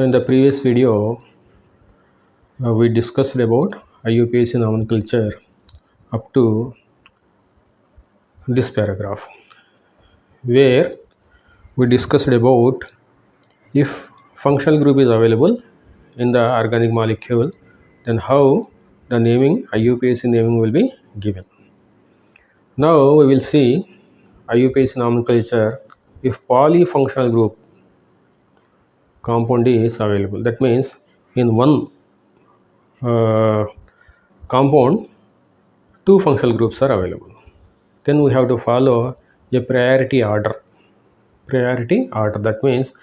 In the previous video, we discussed about IUPAC nomenclature up to this paragraph, where we discussed about if functional group is available in the organic molecule, then how the naming IUPAC naming will be given. Now we will see IUPAC nomenclature if polyfunctional group compound is available. That means in one compound, two functional groups are available. Then we have to follow a priority order. Priority order, that means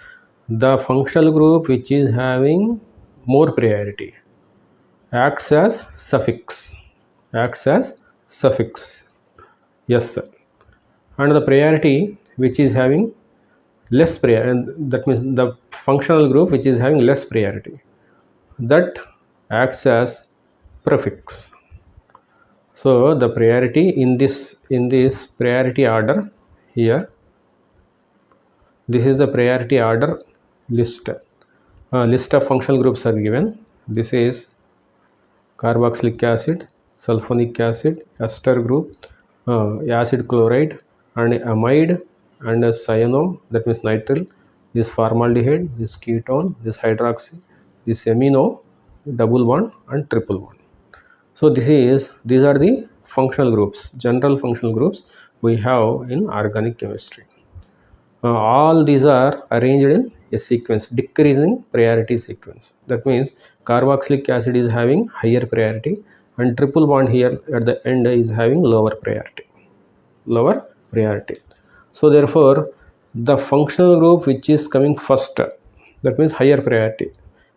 the functional group which is having more priority acts as suffix. Acts as suffix. Yes, sir. And the priority which is having less priority, that means the functional group which is having less priority, that acts as prefix. So the priority in this priority order here, this is the priority order list. List of functional groups are given. This is carboxylic acid, sulfonic acid, ester group, acid chloride, and amide, and cyano, that means nitrile, this formaldehyde, this ketone, this hydroxy, this amino, double bond and triple bond. So these are the functional groups, general functional groups we have in organic chemistry. All these are arranged in a sequence, decreasing priority sequence. That means carboxylic acid is having higher priority, and triple bond here at the end is having lower priority. Lower priority. So therefore, the functional group which is coming first, that means higher priority,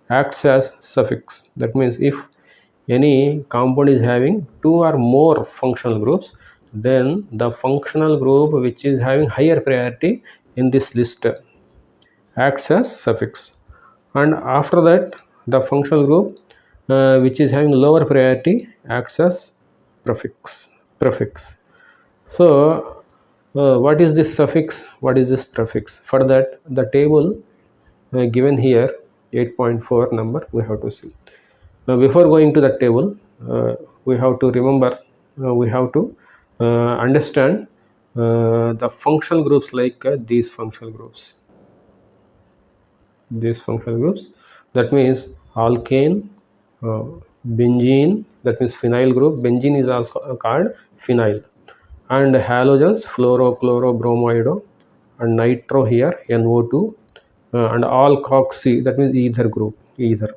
acts as suffix. That means if any compound is having two or more functional groups, then the functional group which is having higher priority in this list acts as suffix, and after that the functional group which is having lower priority acts as prefix. So what is this suffix, what is this prefix? For that, the table given here 8.4 number we have to see. Now before going to the table, we have to remember, we have to understand the functional groups, like these functional groups. These functional groups, that means alkane, benzene, that means phenyl group. Benzene is also called phenyl, and halogens, fluoro, chloro, bromoido, and nitro here, NO2, and alkoxy, that means ether group, ether.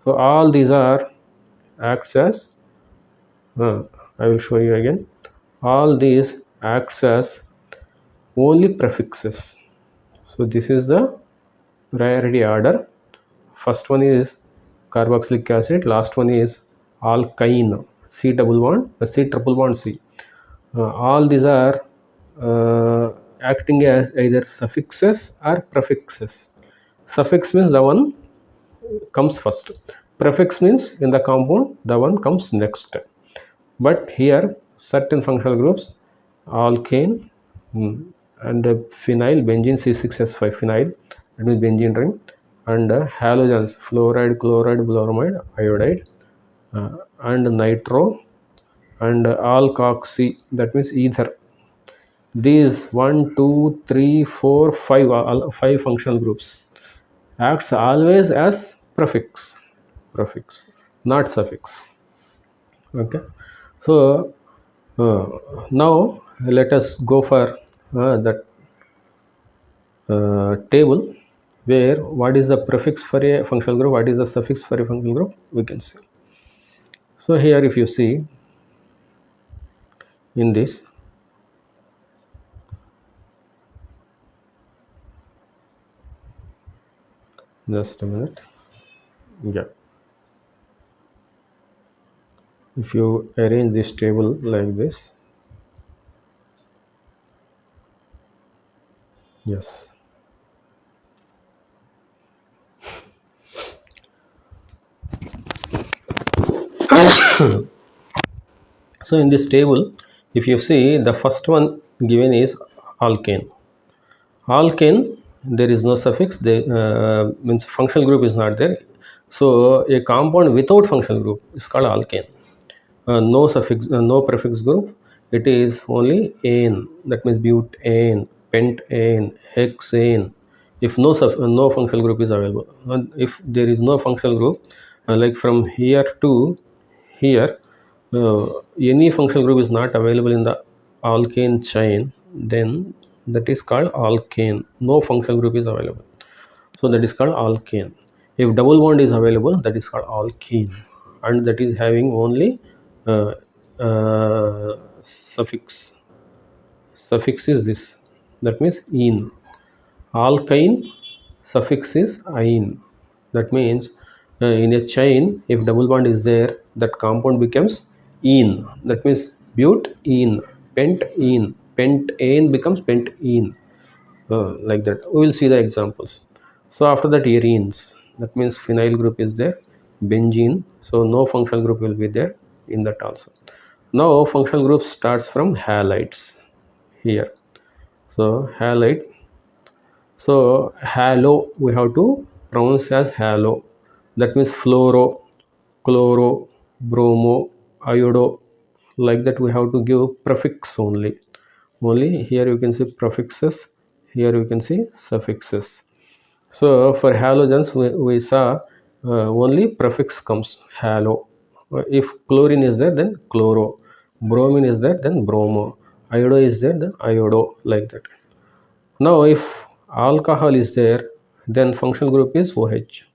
So all these are acts as, I will show you again, all these acts as only prefixes. So this is the priority order. First one is carboxylic acid, last one is alkyne, C double bond, C triple bond C. All these are acting as either suffixes or prefixes. Suffix means the one comes first. Prefix means in the compound the one comes next. But here certain functional groups, alkane and phenyl, benzene C6H5 phenyl, that means benzene ring, and halogens, fluoride, chloride, bromide, iodide, and nitro, and alkoxy, that means ether. These 1, 2, 3, 4, 5 functional groups acts always as prefix, not suffix. Okay, so now let us go for that table, where what is the prefix for a functional group, what is the suffix for a functional group, we can see. So here if you see in this, just a minute, yeah, if you arrange this table like this, yes, so in this table if you see, the first one given is alkane. Alkane there is no suffix, they means functional group is not there. So a compound without functional group is called alkane. No suffix, no prefix group, it is only ane, that means butane, pentane, hexane. If no functional group is available, and if there is no functional group, like from here to here, uh, any functional group is not available in the alkane chain, then that is called alkane. No functional group is available, so that is called alkane. If double bond is available, that is called alkene, and that is having only uh, suffix. Suffix is this, that means "-ine". Alkyne suffix is "-ine". That means in a chain, if double bond is there, that compound becomes "-ine". That means butene, pentene, pentane becomes pentene. Like that. We will see the examples. So after that, arenes, that means phenyl group is there, benzene, so no functional group will be there in that also. Now functional group starts from halides here. So halide, so halo we have to pronounce as halo, that means fluoro, chloro, bromo, iodo, like that we have to give prefix only. Only here you can see prefixes, here you can see suffixes. So for halogens we saw only prefix comes halo. If chlorine is there, then chloro, bromine is there, then bromo, iodo is there, then iodo, like that. Now if alcohol is there, then functional group is OH.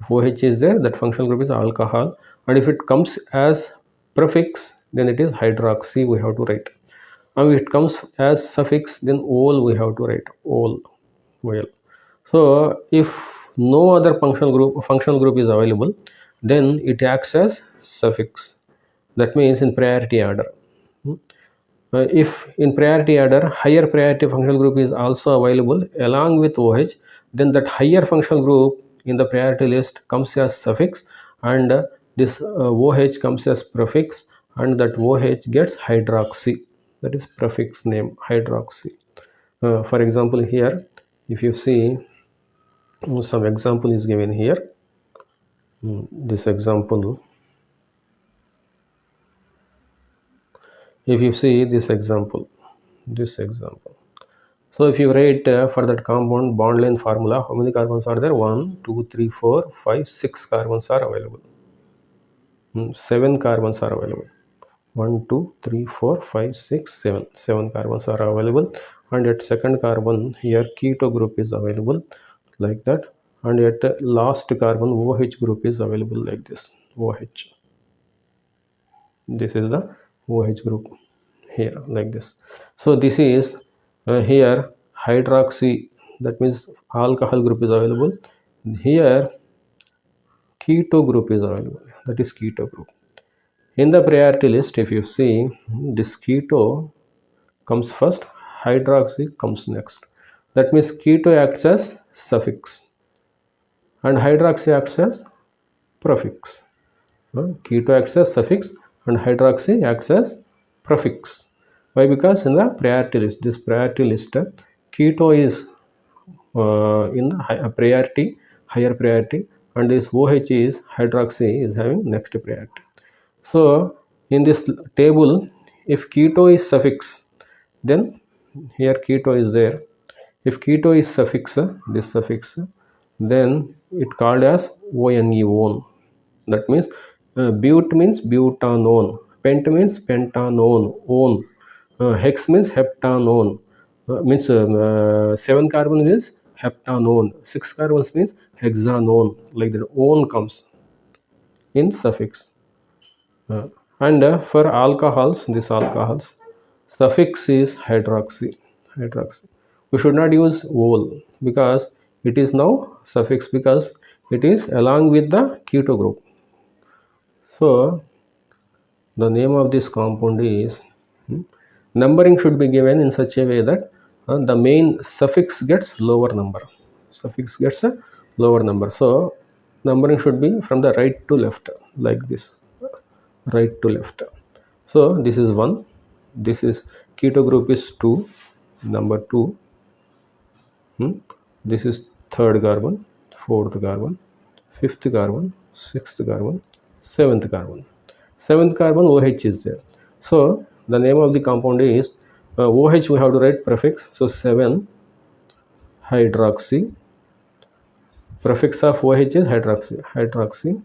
If OH is there, that functional group is alcohol, and if it comes as prefix, then it is hydroxy we have to write. And if it comes as suffix, then ol we have to write, ol. Well, so if no other functional group is available, then it acts as suffix. That means in priority order. Hmm. If in priority order higher priority functional group is also available along with OH, then that higher functional group in the priority list comes as suffix, and this OH comes as prefix, and that OH gets hydroxy, that is prefix name hydroxy. For example, here if you see, some example is given here. This example, if you see this example, so if you write for that compound bond length formula, how many carbons are there? 1 2 3 4 5 6 carbons are available. 7 carbons are available. 1 2 3 4 5 6 7 7 carbons are available, and at second carbon here keto group is available, like that, and at last carbon OH group is available, like this. OH, this is the OH group here, like this. So this is here hydroxy, that means alcohol group is available. Here keto group is available, that is keto group. In the priority list, if you see, this keto comes first, hydroxy comes next. That means keto acts as suffix and hydroxy acts as prefix. Keto acts as suffix and hydroxy acts as prefix. Why? Because in the priority list, this priority list, keto is in the higher priority, and this OH is hydroxy is having next priority. So in this table, if keto is suffix, then here keto is there. If keto is suffix, this suffix, then it called as one. That means but means butanone, pent means pentanone, one. Hex means heptanone. Means 7 carbon means heptanone, 6 carbons means hexanone, like that. One comes in suffix. And for alcohols, this alcohols, suffix is hydroxy. We should not use ol because it is now suffix, because it is along with the keto group. So the name of this compound is, numbering should be given in such a way that the main suffix gets lower number. Suffix gets a lower number. So numbering should be from the right to left, like this, right to left. So this is 1, this is keto group is 2, number 2. This is third carbon, fourth carbon, fifth carbon, sixth carbon, seventh carbon. Seventh carbon OH is there. So the name of the compound is OH. We have to write prefix. So 7 hydroxy. Prefix of OH is hydroxy.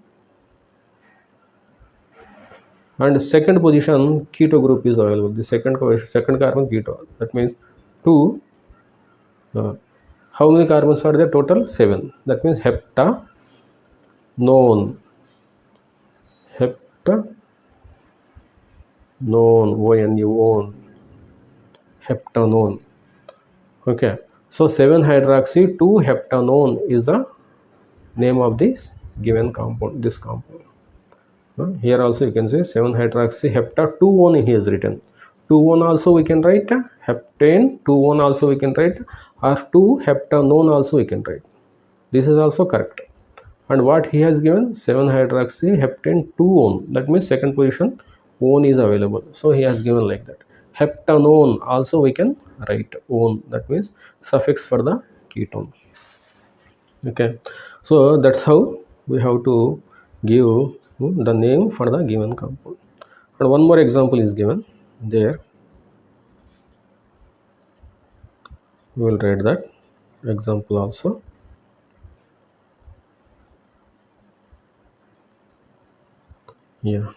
And second position keto group is available. The second carbon keto. That means 2. How many carbons are there? Total 7. That means heptanone. Heptanone. O-N-E-O-N. Heptanone. Okay. So 7 hydroxy 2 heptanone is the name of this given compound. This compound. Here also you can say 7 hydroxy hepta 2-1 he has written. 2-1 also we can write, heptane 2-1 also we can write, or 2 heptanone also we can write. This is also correct. And what he has given, 7 hydroxy heptane 2-1, that means second position one is available. So he has given like that. Heptanone also we can write one, that means suffix for the ketone. Okay, so that's how we have to give the name for the given compound. And one more example is given there. We will write that example also. Yeah.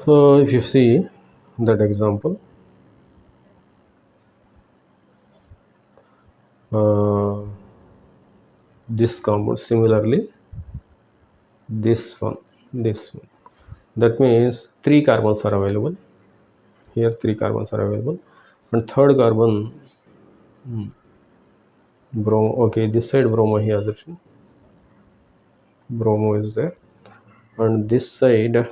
So if you see that example, this compound, similarly this one, that means 3 carbons are available here. 3 carbons are available, and third carbon bromo. Okay, this side bromo he has written, bromo is there, and this side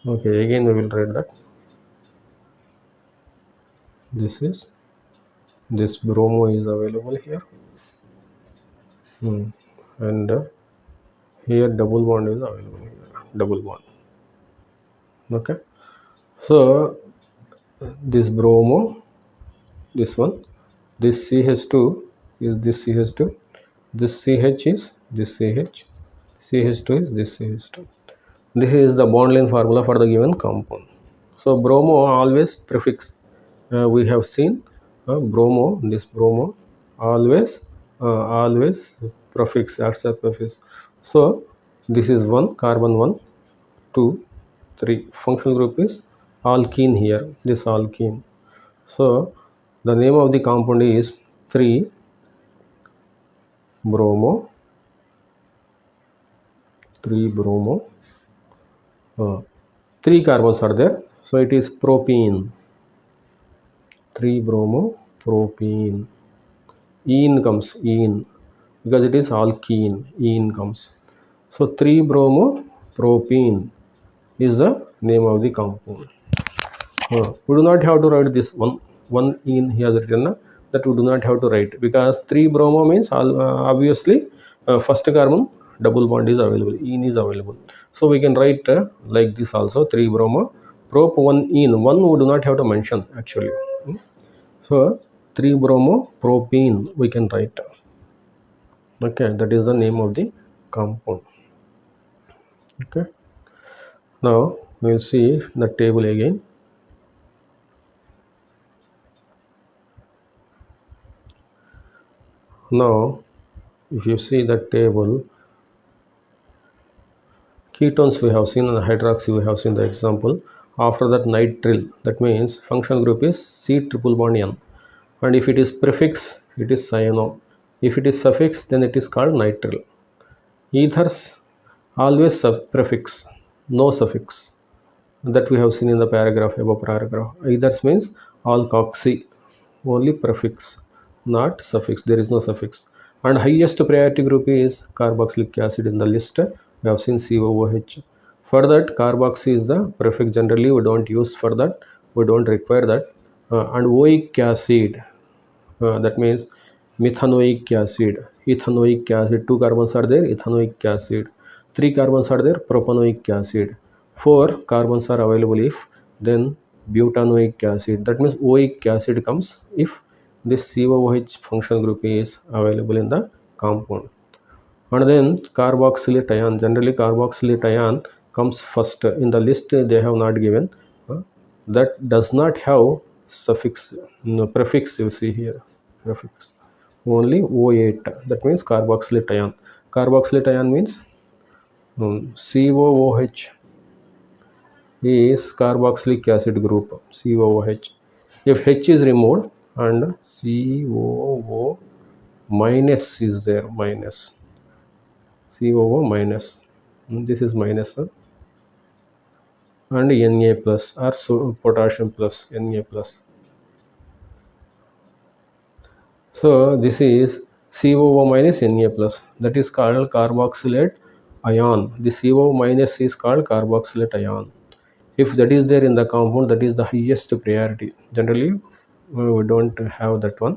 okay, again we will write that this bromo is available here, and here double bond is available here, double bond. Okay, so this bromo, this one, this CH2 is this CH2, this CH is this CH, CH2 is this CH2. This is the bond length formula for the given compound. So bromo always prefix. We have seen bromo, this bromo always prefix, acts as prefix. So this is 1 carbon, 1 2 3. Functional group is alkene here, this alkene. So the name of the compound is 3 bromo, 3 carbons are there, so it is propene. 3 bromo propene. Ene comes, ene, because it is alkene, ene comes. So 3 bromo propene is the name of the compound. We do not have to write this one ene he has written, that we do not have to write, because 3 bromo means obviously first carbon double bond is available, ene is available. So we can write like this also, 3 bromo prop 1 ene. 1 we do not have to mention actually. So 3 bromo propene we can write. Okay, that is the name of the compound. Okay, now we will see the table again. Now if you see the table, ketones we have seen, and hydroxy we have seen the example. After that nitrile, that means functional group is C triple bond N, and if it is prefix it is cyano, if it is suffix then it is called nitrile. Ethers always prefix, no suffix, that we have seen in the paragraph, above paragraph. Ethers means alkoxy, only prefix, not suffix, there is no suffix. And highest priority group is carboxylic acid in the list. We have seen COOH. For that, carboxy is the prefix. Generally we don't use for that, we don't require that. And oic acid, that means methanoic acid, ethanoic acid, 2 carbons are there, ethanoic acid, 3 carbons are there, propanoic acid, 4 carbons are available if then butanoic acid. That means oic acid comes if this COOH functional group is available in the compound. And then carboxylate ion, generally carboxylate ion comes first in the list. They have not given that does not have suffix, no, prefix. You see here prefix, only O8, that means carboxylate ion. Carboxylate ion means COOH is carboxylic acid group, COOH. If H is removed and COO minus is there, minus COO minus, this is minus, and Na plus or potassium plus, Na plus. So this is COO minus Na plus, that is called carboxylate ion. The COO minus is called carboxylate ion. If that is there in the compound, that is the highest priority. Generally we don't have that one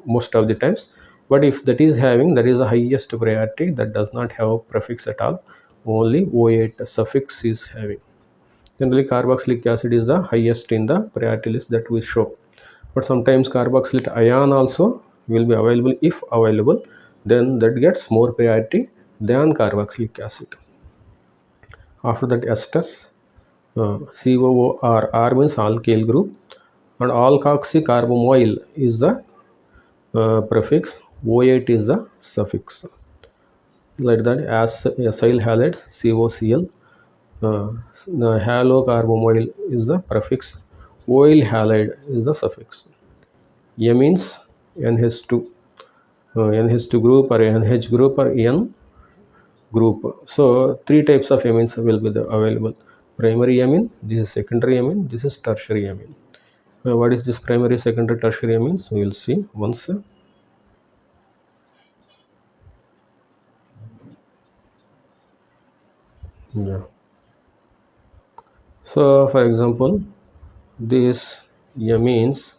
most of the times, but if that is having, that is the highest priority. That does not have prefix at all, only O8 suffix is having. Generally carboxylic acid is the highest in the priority list that we show, but sometimes carboxylate ion also will be available. If available, then that gets more priority than carboxylic acid. After that esters, COOR, R means alkyl group, and alkoxycarbomoyl is the prefix, O8 is the suffix. Like that, as acyl halides, COCl, the halocarbomoyl is the prefix, oil halide is the suffix. Amines, NH2, NH2 group or NH group or N group. So three types of amines will be available. Primary amine, this is secondary amine, this is tertiary amine. What is this primary, secondary, tertiary amines? We will see once. Yeah. So for example, this amines,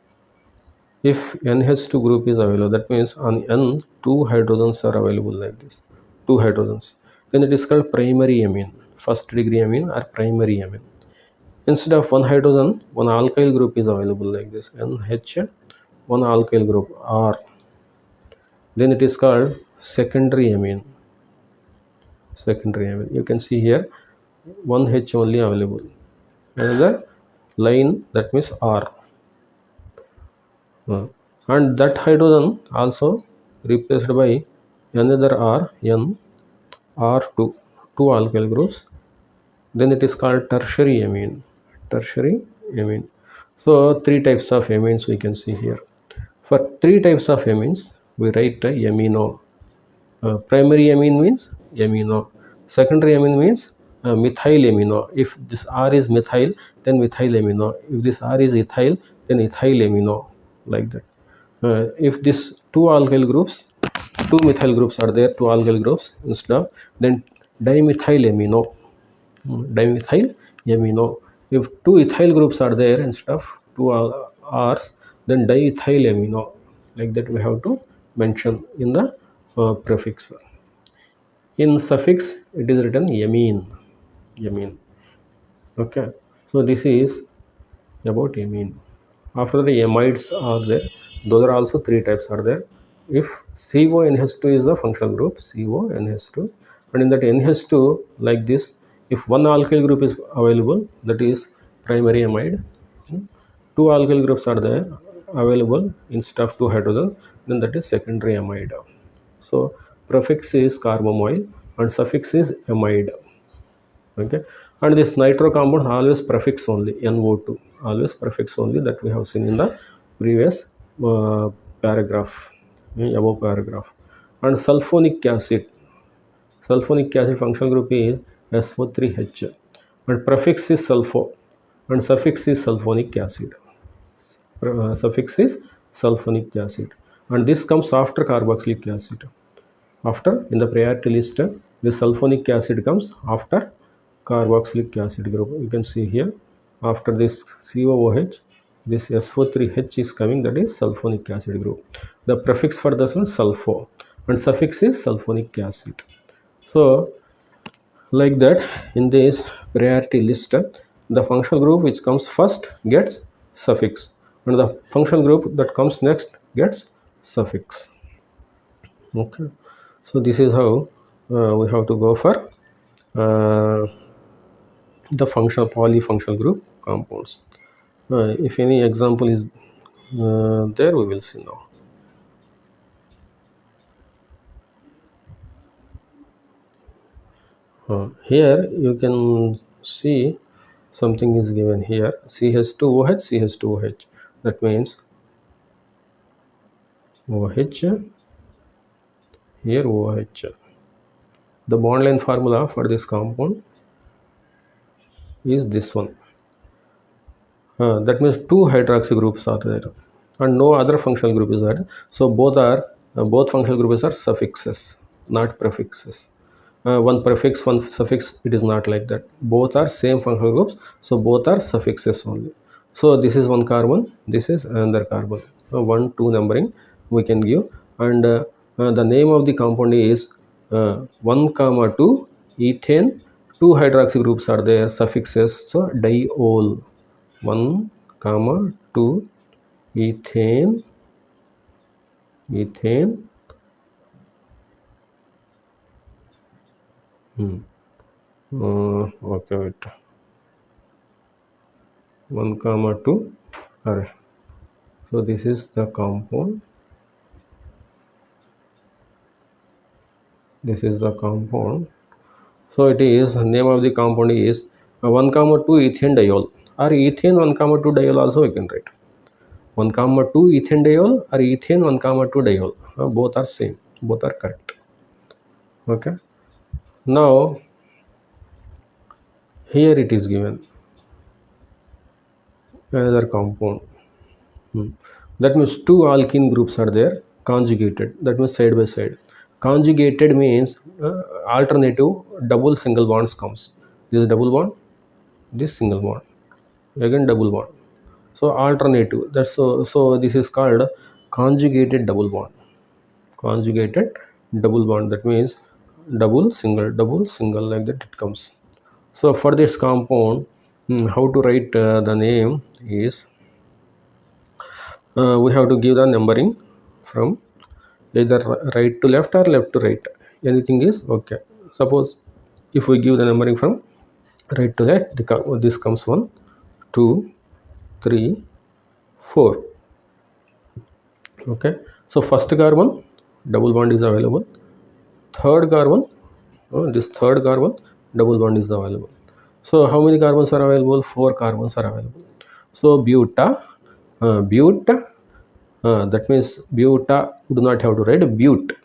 if NH2 group is available, that means on N 2 hydrogens are available like this, 2 hydrogens, then it is called primary amine, first degree amine or primary amine. Instead of one hydrogen, one alkyl group is available like this, NH, one alkyl group R, then it is called secondary amine. Secondary amine, you can see here one H only available, another line, that means R. And that hydrogen also replaced by another R, N, R2, two alkyl groups, then it is called tertiary amine. Tertiary amine. So three types of amines we can see here. For three types of amines we write amino. Primary amine means amino, secondary amine means methyl amino. If this R is methyl, then methyl amino. If this R is ethyl, then ethyl amino, like that. If this two alkyl groups, two methyl groups are there, two alkyl groups instead of, then dimethyl amino, dimethyl amino. If two ethyl groups are there instead of two R's, then diethyl amino, like that we have to mention in the prefix. In suffix it is written amine, amine. Okay, so this is about amine. After the amides are there, those are also three types are there. If CONH2 is the functional group, CONH2, and in that NH2 like this, if one alkyl group is available, that is primary amide. Two alkyl groups are there available instead of two hydrogen, then that is secondary amide. So prefix is carbomoyl and suffix is amide. Okay, and this nitro compounds always prefix only, NO2, always prefix only, that we have seen in the previous paragraph, above paragraph. And sulfonic acid, sulfonic acid functional group is SO3H, and prefix is sulfo and suffix is sulfonic acid. Suffix is sulfonic acid, and this comes after carboxylic acid. After, in the priority list, the sulfonic acid comes after carboxylic acid group. You can see here, after this COOH, this SO3H is coming, that is sulfonic acid group. The prefix for this one sulfo and suffix is sulfonic acid. So like that, in this priority list, the functional group which comes first gets suffix and the functional group that comes next gets suffix. Okay, so this is how we have to go for the functional polyfunctional group compounds. If any example is there, we will see now. Here you can see something is given here, CH2OH, CH2OH. That means OH, here OH. The bond length formula for this compound is this one. That means two hydroxy groups are there and no other functional group is there. So both functional groups are suffixes, not prefixes. One prefix, one suffix, it is not like that. Both are same functional groups, so both are suffixes only. So this is one carbon, this is another carbon. 1 2 numbering we can give, and the name of the compound is 1 comma 2 ethane. Two hydroxy groups are there, suffixes, so diol. 1 comma 2 ethane, okay, wait, 1 comma 2 are, so this is the compound, this is the compound. So it is, name of the compound is 1 comma 2 ethane diol, or ethane 1 comma 2 diol also we can write. 1 comma 2 ethane diol or ethane 1 comma 2 diol, both are same, both are correct. Okay, now here it is given another compound. That means two alkene groups are there, conjugated, that means side by side. Conjugated means alternative double single bonds comes. This is double bond, this single bond, again double bond. So alternative, that's so this is called conjugated double bond. Conjugated double bond, that means double single like that it comes. So for this compound, how to write the name is, we have to give the numbering from either right to left or left to right, anything is okay. Suppose if we give the numbering from right to left, this comes 1 2 3 4. Okay, so first carbon double bond is available, third carbon, this third carbon double bond is available. So how many carbons are available? 4 carbons are available. So buta, that means buta, do not have to write but,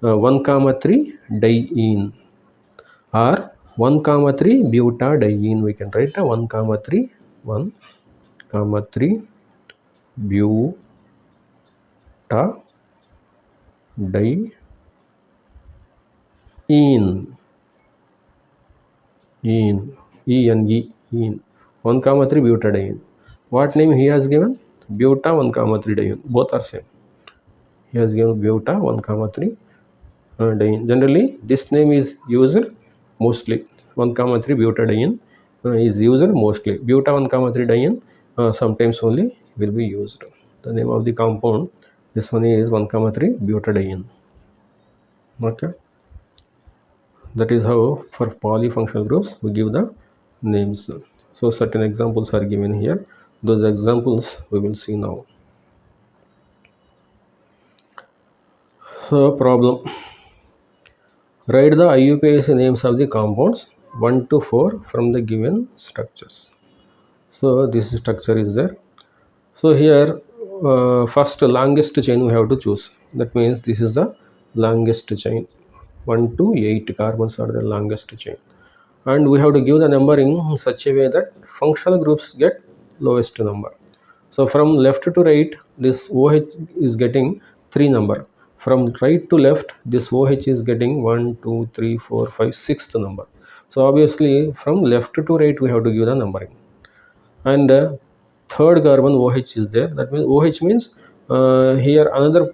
1 comma 3 diene, or 1 comma 3 butadiene, we can write 1 comma 3 butadiene, ene, 1 comma 3 butadiene. What name he has given? Buta 1 comma 3 diene, both are same. He has given buta 1 comma 3 diene. Generally this name is used mostly, 1 comma 3 butadiene is used mostly. Buta 1 comma 3 diene sometimes only will be used. The name of the compound, this one is 1 comma 3 butadiene. Okay, that is how for polyfunctional groups we give the names. So certain examples are given here, those examples we will see now. So problem, write the IUPAC names of the compounds 1 to 4 from the given structures. So this structure is there. So here first longest chain we have to choose, that means this is the longest chain, 1 to 8 carbons are the longest chain, and we have to give the numbering in such a way that functional groups get lowest number. So from left to right, this OH is getting 3 number. From right to left, this OH is getting 1 2 3 4 5 6th number. So obviously from left to right we have to give the numbering, and third carbon OH is there. That means OH means here another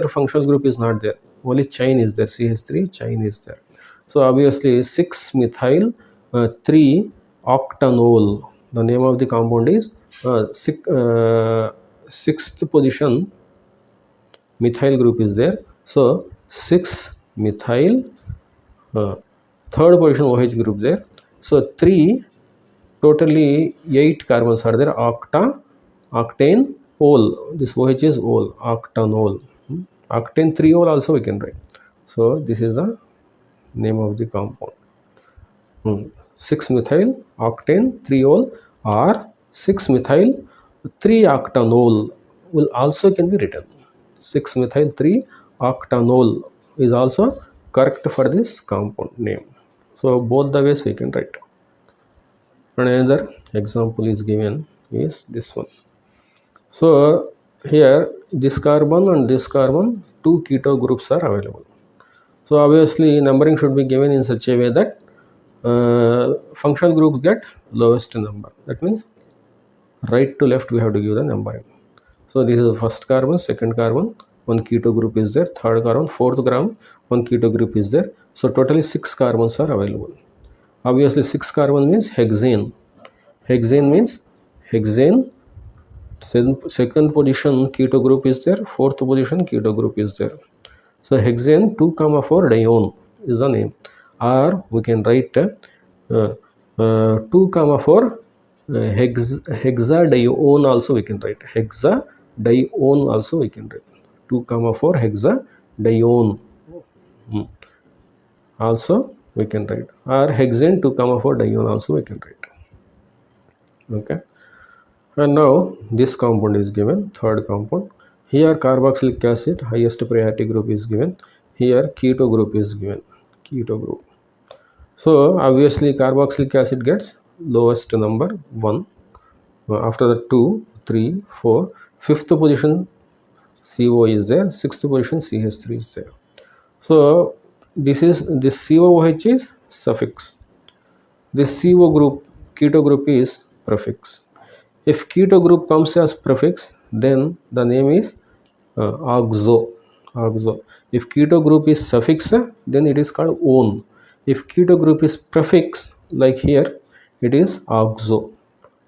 functional group is not there. Only chain is there. CH3 chain is there. So obviously 6 methyl 3 octanol. The name of the compound is sixth position methyl group is there. So 6 methyl third position OH group there. So 3 totally 8 carbons are there. Octane ol. This OH is ol. Octanol. Octane 3 ol also we can write. So this is the name of the compound. 6 methyl octane 3 ol or 6 methyl 3 octanol will also can be written. 6 methyl 3 octanol is also correct for this compound name. So both the ways we can write. And another example is given is this one. So here this carbon and this carbon, 2 keto groups are available. So obviously numbering should be given in such a way that functional groups get lowest number. That means right to left we have to give the numbering. So this is the first carbon, second carbon, 1 keto group is there, third carbon, fourth carbon, 1 keto group is there. So totally 6 carbons are available. Obviously 6 carbon means hexane. Hexane means hexane, second position keto group is there, fourth position keto group is there. So hexane 2,4 dione is the name, or we can write 2,4 hexadione also we can write. Hexadione also we can write. 2,4 hexadione also we can write, or hexane 2,4 dione also we can write. Okay. And now this compound is given, third compound. Here carboxylic acid highest priority group is given. Here keto group is given, keto group. So obviously carboxylic acid gets lowest number 1. After that 2, 3, 4, fifth position CO is there, sixth position CH3 is there. So this COOH is suffix. This CO group, keto group is prefix. If keto group comes as prefix, then the name is oxo. If keto group is suffix, then it is called one. If keto group is prefix, like here, it is oxo.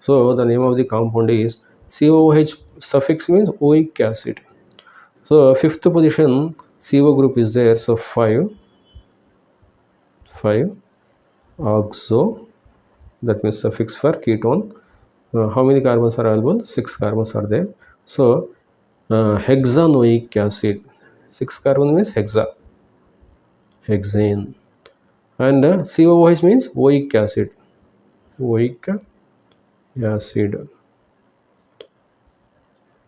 So the name of the compound is COOH. Suffix means oic acid. So fifth position CO group is there. So 5 oxo. That means suffix for ketone. How many carbons are available? 6 carbons are there. So hexanoic acid, 6 carbon means hexane, and COOH means oic acid.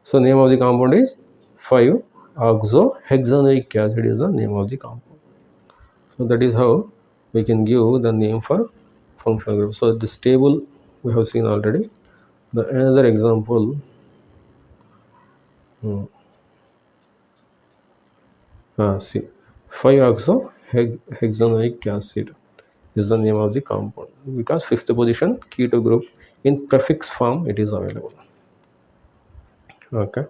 So name of the compound is 5-oxohexanoic acid is the name of the compound. So that is how we can give the name for functional group. So this table we have seen already. Another example. See, 5-oxohexanoic acid is the name of the compound, because fifth position keto group in prefix form it is available. Okay.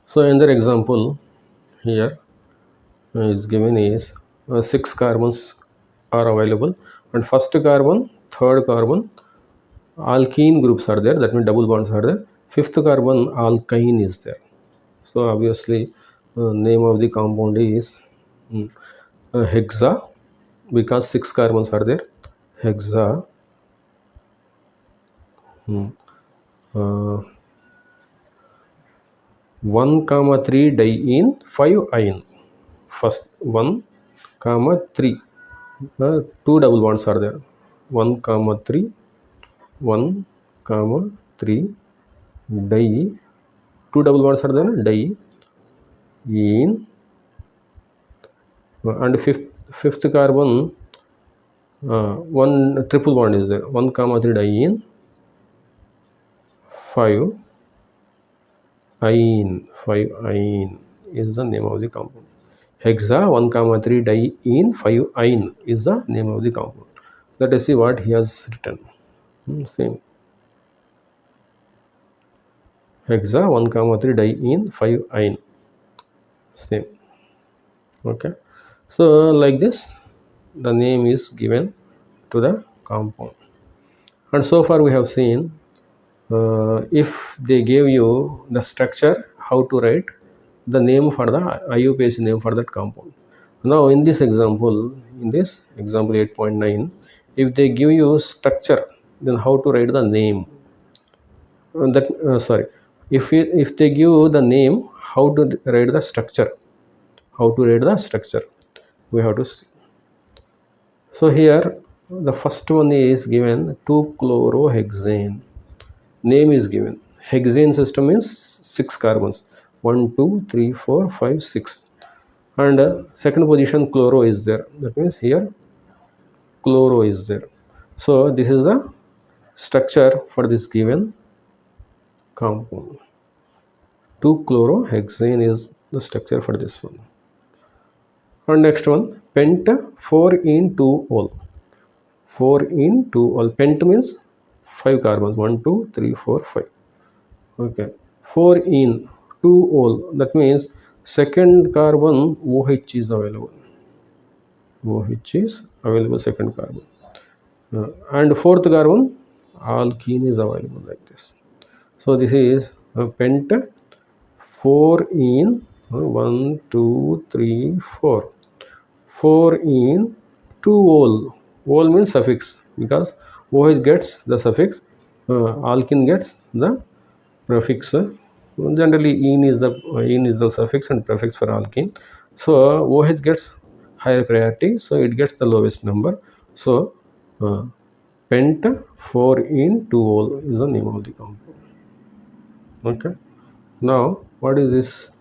So another example here is given is 6 carbons are available, and first carbon, third carbon, alkene groups are there, that means double bonds are there. Fifth carbon alkyne is there. So obviously name of the compound is hexa, because 6 carbons are there. Hexa 1,3 diene 5-ine. First 1, 3, 2 double bonds are there. 1,3 di, 2 double bonds are there, diene, and fifth carbon 1 triple bond is there. 1,3 diene 5-ine is the name of the compound. Hexa 1,3 diene 5-ine is the name of the compound. Let us see what he has written. Same. hexa 1 comma 3 diene 5 ine, same. Okay, so like this the name is given to the compound. And so far we have seen if they gave you the structure, how to write the name for the IUPAC name for that compound. Now in this example 8.9, if they give you structure, then how to write the name. That sorry, if they give the name, how to write the structure, we have to see. So here the first one is given 2-chlorohexane. Name is given. Hexane system is 6 carbons, 1 2 3 4 5 6, and second position chloro is there. That means here chloro is there. So this is the structure for this given compound. 2-chlorohexane is the structure for this one. And next one, pent 4-in-2-ol. 4-in-2-ol. Pent means 5 carbons, 1 2 3 4 5. Okay, 4-in-2-ol, that means second carbon OH is available. Second carbon, and fourth carbon alkene is available like this. So this is pent 4-in 1 2 3 4, 4-in-2-ol. Ol means suffix, because OH gets the suffix, alkene gets the prefix. Generally in is the suffix and prefix for alkene. So OH gets higher priority, so it gets the lowest number. So pent 4-in-2-ol is the name of the compound. Okay, now what is this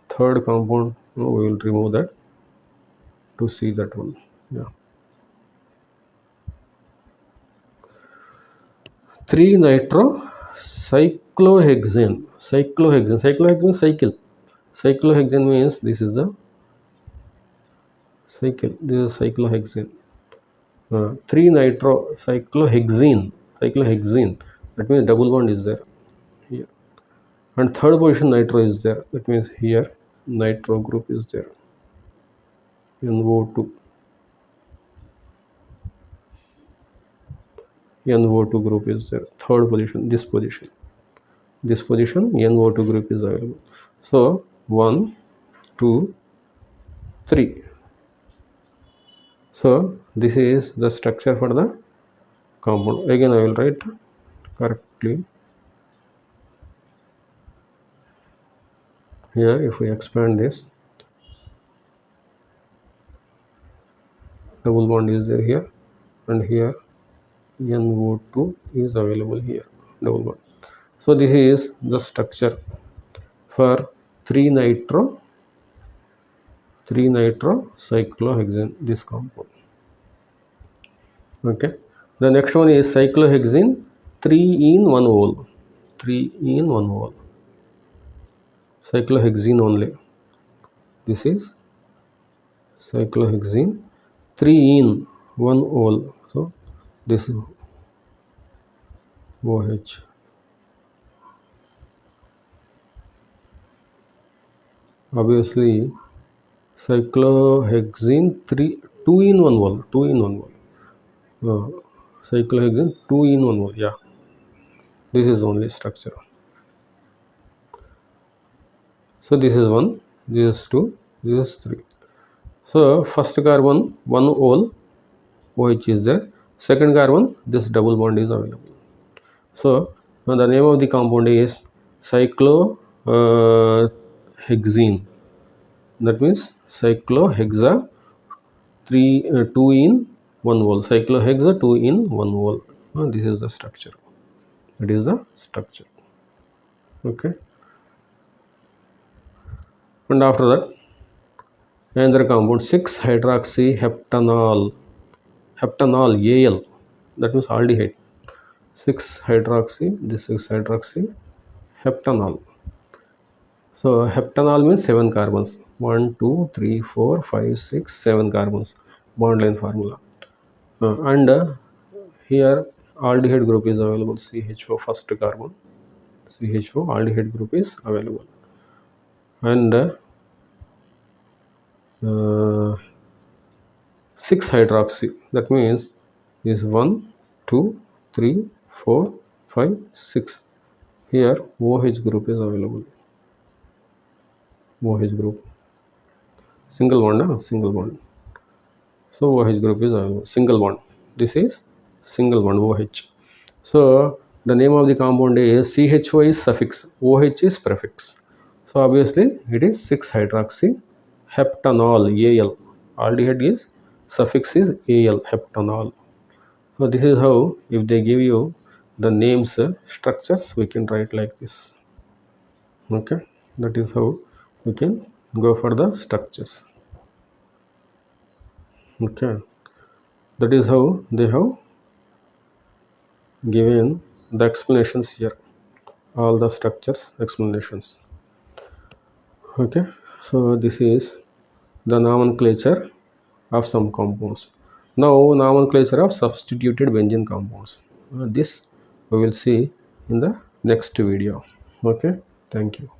third compound? We will remove that to see that one. Yeah, 3-nitrocyclohexane. Cyclohexane means cycle. Cyclohexane means this is the cycle. This is cyclohexane. 3-nitrocyclohexene. That means double bond is there here, and third position nitro is there. That means here nitro group is there. NO2 group is there. Third position, this position NO2 group is available. So 1 2 3. So this is the structure for the compound. Again I will write correctly here. If we expand this, double bond is there here, and here NO2 is available here, double bond. So this is the structure for 3-nitrocyclohexane, this compound. Okay, the next one is cyclohexene 3-in-1-ol. 3-in-1-ol, cyclohexene only. This is cyclohexene 3-in-1-ol. So this is OH. Obviously cyclohexene 2-in-1-ol. Cyclohexene 2-in-1-ol. Yeah, this is only structure. So this is 1, this is 2, this is 3. So first carbon 1-ol OH is there. Second carbon, this double bond is available. So the name of the compound is cyclohexene. That means cyclohexa 2-in-1-ol. Cyclohexa 2-in-1-ol. This is the structure. It is the structure. Okay, and after that another compound 6-hydroxyheptanol. Heptanol, Al, that means aldehyde. 6-hydroxy, this 6-hydroxy heptanol. So heptanol means 7 carbons, 1 2 3 4 5 6 7 carbons, bond length formula. And here aldehyde group is available, CHO, first carbon CHO aldehyde group is available. And 6-hydroxy, that means is 1 2 3 4 5 6. Here OH group is available. OH group, single bond, single bond. So OH group is available, single bond. This is single bond OH. So the name of the compound is CHO is suffix, OH is prefix. So obviously it is 6-hydroxy heptanol, Al. Aldehyde is suffix is Al, heptanol. So this is how, if they give you the names, structures, we can write like this. Okay, that is how we can go for the structures. Okay, that is how they have given the explanations here, all the structures explanations. Okay, so this is the nomenclature of some compounds. Now nomenclature of substituted benzene compounds. This we will see in the next video. Okay, thank you.